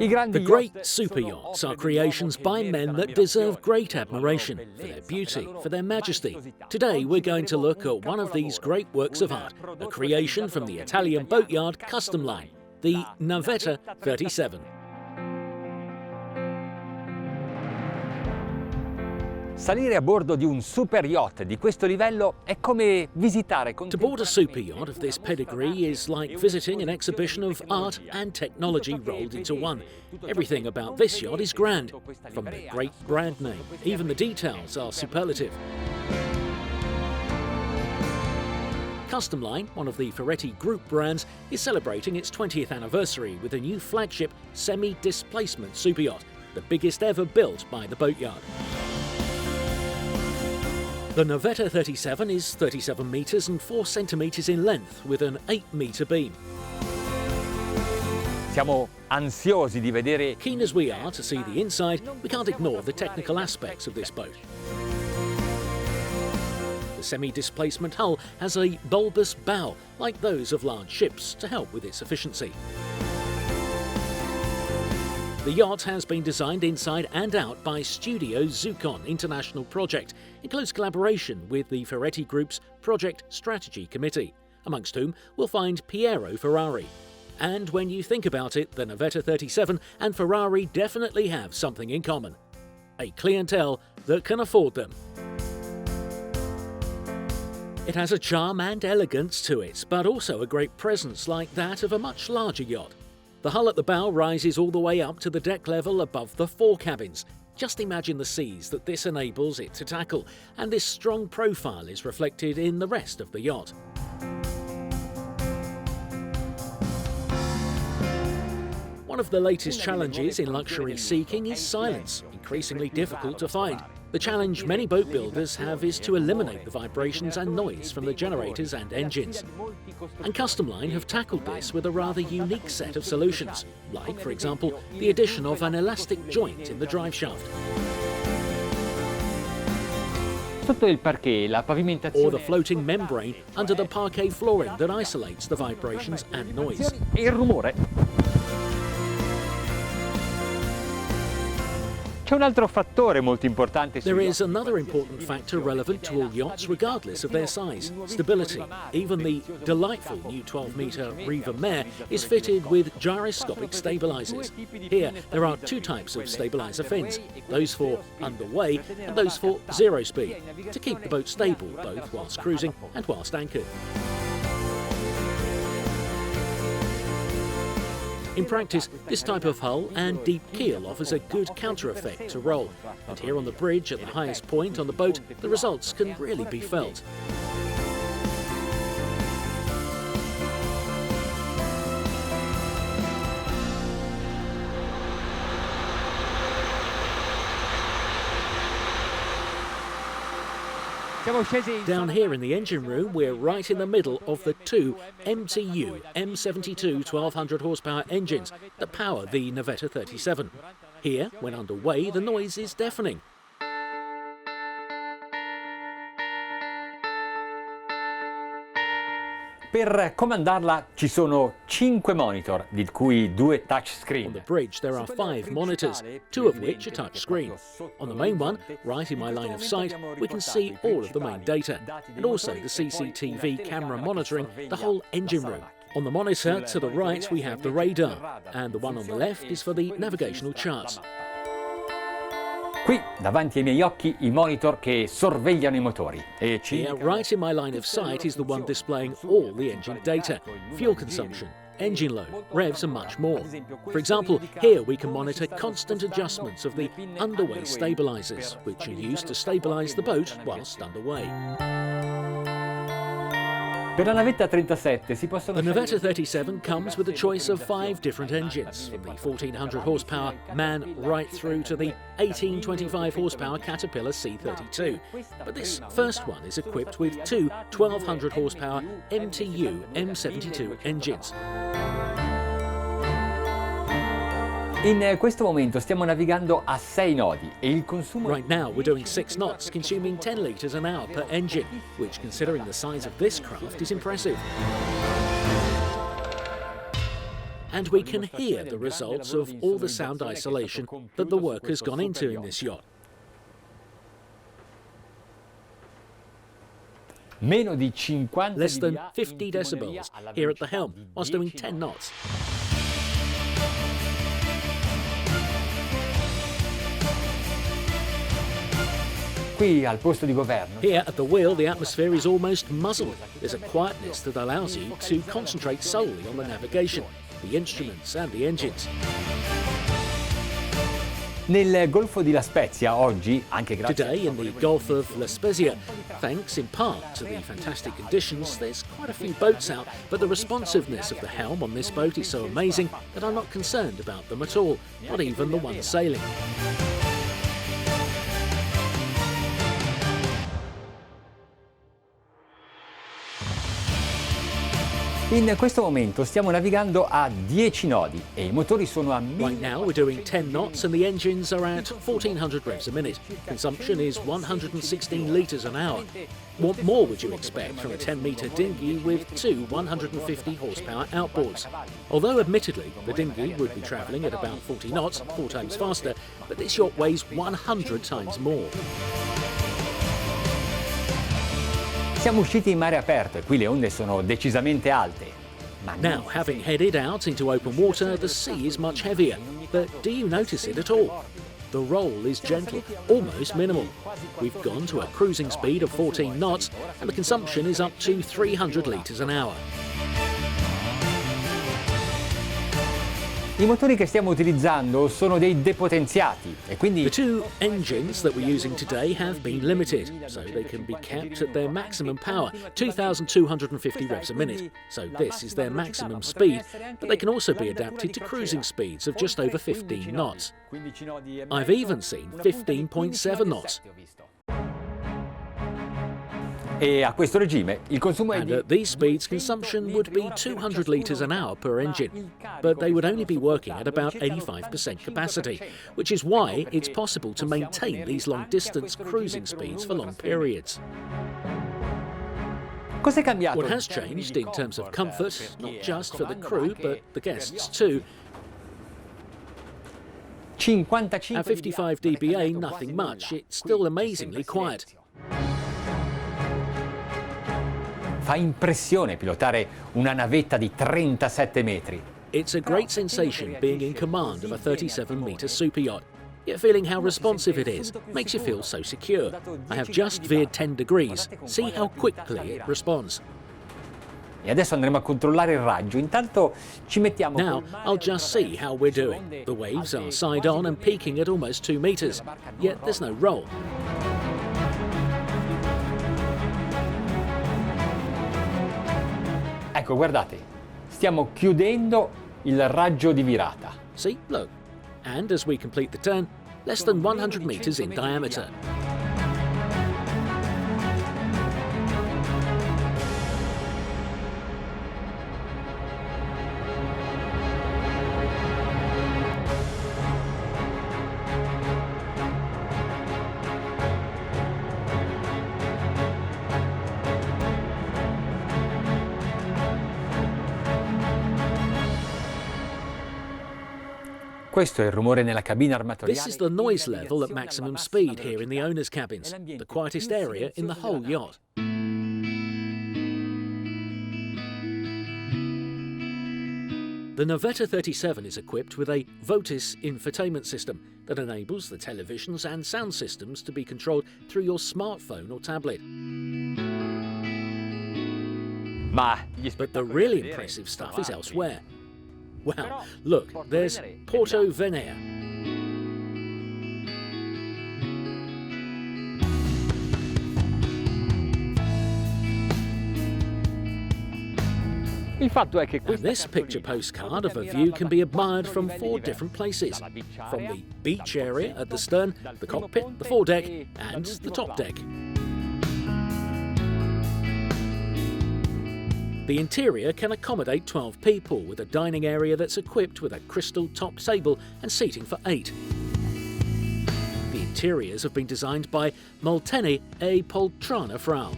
The great super yachts are creations by men that deserve great admiration for their beauty, for their majesty. Today we're going to look at one of these great works of art, a creation from the Italian boatyard Custom Line, the Navetta 37. Salire a bordo di un super yacht di questo livello è come visitare. To board a super yacht of this pedigree is like visiting an exhibition of art and technology rolled into one. Everything about this yacht is grand, from the great brand name. Even the details are superlative. Custom Line, one of the Ferretti Group brands, is celebrating its 20th anniversary with a new flagship semi-displacement super yacht, the biggest ever built by the boatyard. The Navetta 37 is 37 metres and 4 centimetres in length with an 8-metre beam. Siamo ansiosi di vedere. Keen as we are to see the inside, we can't ignore the technical aspects of this boat. The semi-displacement hull has a bulbous bow, like those of large ships, to help with its efficiency. The yacht has been designed inside and out by Studio Zucon International Project, in close collaboration with the Ferretti Group's Project Strategy Committee, amongst whom we'll find Piero Ferrari. And when you think about it, the Navetta 37 and Ferrari definitely have something in common: a clientele that can afford them. It has a charm and elegance to it, but also a great presence like that of a much larger yacht. The hull at the bow rises all the way up to the deck level above the fore cabins. Just imagine the seas that this enables it to tackle, and this strong profile is reflected in the rest of the yacht. One of the latest challenges in luxury seeking is silence, increasingly difficult to find. The challenge many boat builders have is to eliminate the vibrations and noise from the generators and engines. And Custom Line have tackled this with a rather unique set of solutions, like, for example, the addition of an elastic joint in the drive shaft. Sotto il parquet, la pavimentazione. Or the floating membrane under the parquet flooring that isolates the vibrations and noise. E il rumore. C'è un altro fattore molto importante. There is another important factor relevant to all yachts regardless of their size: stability. Even the delightful new 12-metre Riva Mare is fitted with gyroscopic stabilisers. Here there are two types of stabiliser fins, those for underway and those for zero speed, to keep the boat stable both whilst cruising and whilst anchored. In practice, this type of hull and deep keel offers a good counter-effect to roll, and here on the bridge at the highest point on the boat, the results can really be felt. Down here in the engine room, we're right in the middle of the two MTU M72 1200 horsepower engines that power the Navetta 37. Here, when underway, the noise is deafening. Per comandarla ci sono 5 monitor, di cui 2 touchscreen. On the bridge there are 5 monitors, 2 of which are touchscreen. On the main one, right in my line of sight, we can see all of the main data, and also the CCTV camera monitoring the whole engine room. On the monitor to the right we have the radar, and the one on the left is for the navigational charts. Qui, davanti ai miei occhi, i monitor che sorvegliano i motori. Here, right in my line of sight, is the one displaying all the engine data, fuel consumption, engine load, revs and much more. For example, here we can monitor constant adjustments of the underway stabilisers, which are used to stabilise the boat whilst underway. Per la Navetta 37 si possono. The Navetta 37 comes with a choice of 5 different engines, from the 1400 horsepower MAN right through to the 1825 horsepower Caterpillar C32. But this first one is equipped with 2 1200 horsepower MTU M72 engines. In questo momento stiamo navigando a 6 nodi e il consumo. Right now we're doing 6 knots, consuming 10 litres an hour per engine, which, considering the size of this craft, is impressive. And we can hear the results of all the sound isolation that the work has gone into in this yacht. Less than 50 decibels here at the helm whilst doing 10 knots. Qui al posto di governo. Here at the wheel, the atmosphere is almost muzzled. There's a quietness that allows you to concentrate solely on the navigation, the instruments and the engines. Nel Golfo di La Spezia oggi, anche grazie Today in the Gulf of La Spezia, thanks in part to the fantastic conditions, there's quite a few boats out, but the responsiveness of the helm on this boat is so amazing that I'm not concerned about them at all, not even the one sailing. In questo momento stiamo navigando a 10 nodi e i motori sono a Right now we're doing 10 knots and the engines are at 1400 revs a minute. Consumption is 116 litres an hour. What more would you expect from a 10-metre dinghy with two 150 horsepower outboards? Although admittedly the dinghy would be travelling at about 40 knots, 4 times faster, but this yacht weighs 100 times more. Siamo usciti in mare aperto e qui le onde sono decisamente alte. Now, having headed out into open water, the sea is much heavier. But do you notice it at all? The roll is gentle, almost minimal. We've gone to a cruising speed of 14 knots and the consumption is up to 300 litres an hour. I motori che stiamo utilizzando sono dei depotenziati e quindi The two engines that we're using today have been limited, so they can be kept at their maximum power, 2,250 revs a minute. So this is their maximum speed, but they can also be adapted to cruising speeds of just over 15 knots. I've even seen 15.7 knots. E a questo regime il consumo è And di at these speeds, consumption would be 200 litres an hour per engine, but they would only be working at about 85% capacity, which is why it's possible to maintain these long-distance cruising speeds for long periods. Cos'è cambiato? What has changed in terms of comfort, not just for the crew, but the guests too. 55 At 55 dBA, nothing much. It's still amazingly quiet. Fa impressione pilotare una navetta di 37 metri. It's a great sensation being in command of a 37-metre super yacht. Yet feeling how responsive it is makes you feel so secure. I have just veered 10 degrees. See how quickly it responds. E adesso andremo a controllare il raggio. Intanto ci mettiamo Now, I'll just see how we're doing. The waves are side on and peaking at almost 2 metres. Yet there's no roll. Ecco, guardate, stiamo chiudendo il raggio di virata. See, look. And as we complete the turn, less than 100 metres in diameter. Questo è il rumore nella cabina armatoriale. This is the noise level at maximum speed here in the owner's cabins, the quietest area in the whole yacht. The Navetta 37 is equipped with a Votis Infotainment System that enables the televisions and sound systems to be controlled through your smartphone or tablet. But the really impressive stuff is elsewhere. Well, look, there's Porto Venere. Il fatto è che And this picture postcard of a view can be admired from 4 different places. From the beach area at the stern, the cockpit, the foredeck, and the top deck. The interior can accommodate 12 people, with a dining area that's equipped with a crystal top table and seating for 8. The interiors have been designed by Molteni e Poltrona Frau.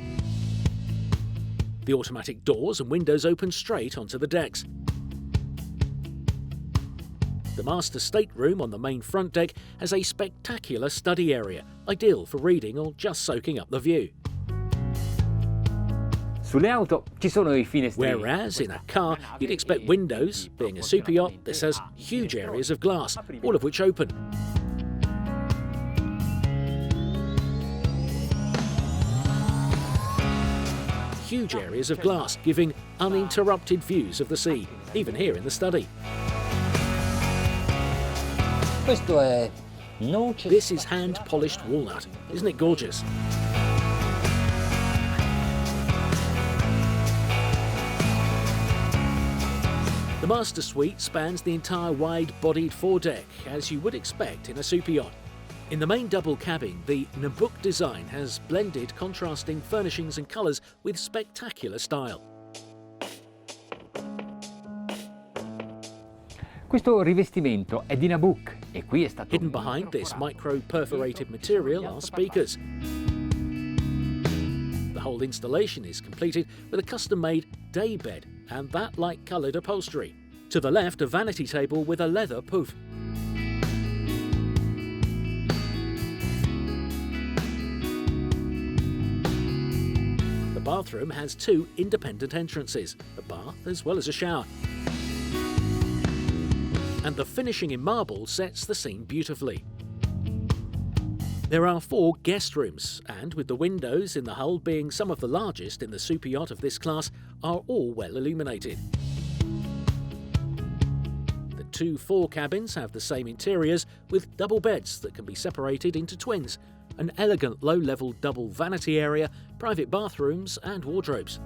The automatic doors and windows open straight onto the decks. The master stateroom on the main front deck has a spectacular study area, ideal for reading or just soaking up the view. Sulle auto ci sono I finestrini. Whereas in a car, you'd expect windows, being a super yacht, this has huge areas of glass, all of which open. Huge areas of glass, giving uninterrupted views of the sea, even here in the study. This is hand-polished walnut. Isn't it gorgeous? The master suite spans the entire wide-bodied foredeck, as you would expect in a super yacht. In the main double cabin, the Navetta design has blended contrasting furnishings and colours with spectacular style. Questo rivestimento è di Navetta e qui è stato... Hidden behind this micro-perforated material are speakers. The whole installation is completed with a custom-made day bed and that light-coloured upholstery. To the left, a vanity table with a leather poof. The bathroom has two independent entrances, a bath as well as a shower. And the finishing in marble sets the scene beautifully. There are 4 guest rooms, and with the windows in the hull being some of the largest in the super yacht of this class, are all well illuminated. The 2 fore cabins have the same interiors, with double beds that can be separated into twins, an elegant low-level double vanity area, private bathrooms and wardrobes.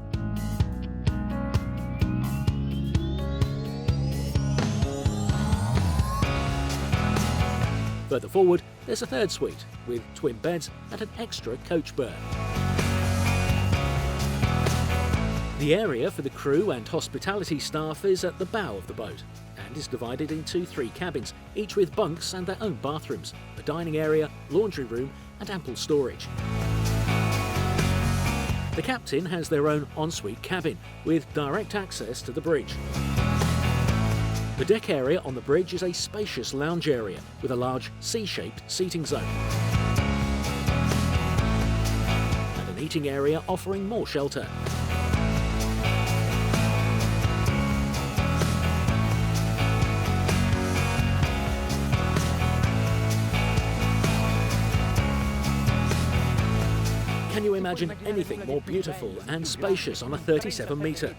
Further forward, there's a third suite with twin beds and an extra coach berth. The area for the crew and hospitality staff is at the bow of the boat and is divided into 3 cabins, each with bunks and their own bathrooms, a dining area, laundry room and ample storage. The captain has their own ensuite cabin with direct access to the bridge. The deck area on the bridge is a spacious lounge area with a large C-shaped seating zone. And an eating area offering more shelter. Can you imagine anything more beautiful and spacious on a 37-metre?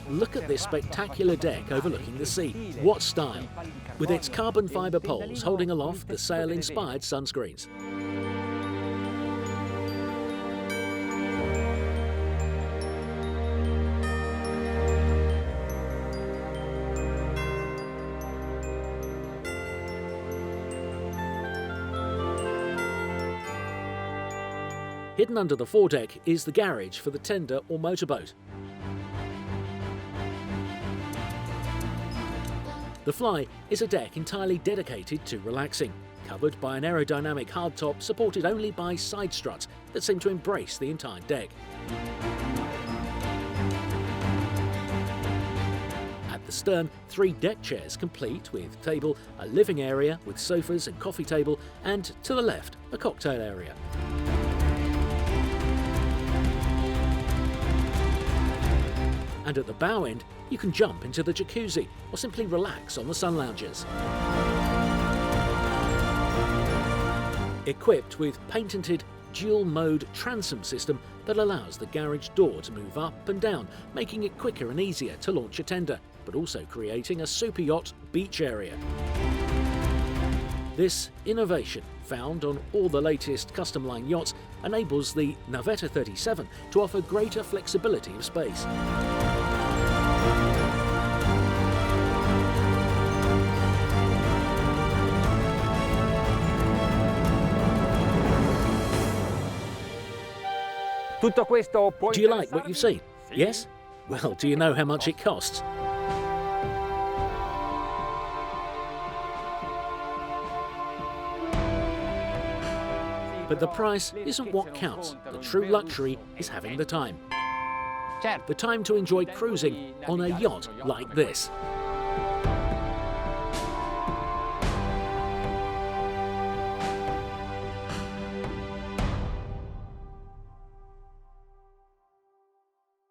Look at this spectacular deck overlooking the sea. What style! With its carbon fibre poles holding aloft the sail-inspired sunscreens. Hidden under the foredeck is the garage for the tender or motorboat. The Fly is a deck entirely dedicated to relaxing, covered by an aerodynamic hardtop supported only by side struts that seem to embrace the entire deck. At the stern, 3 deck chairs complete with table, a living area with sofas and coffee table, and to the left, a cocktail area. And at the bow end, you can jump into the jacuzzi or simply relax on the sun loungers. Equipped with patented dual-mode transom system that allows the garage door to move up and down, making it quicker and easier to launch a tender, but also creating a super yacht beach area. This innovation, found on all the latest custom-line yachts, enables the Navetta 37 to offer greater flexibility of space. Do you like what you've seen? Yes? Well, do you know how much it costs? But the price isn't what counts. The true luxury is having the time. The time to enjoy cruising on a yacht like this.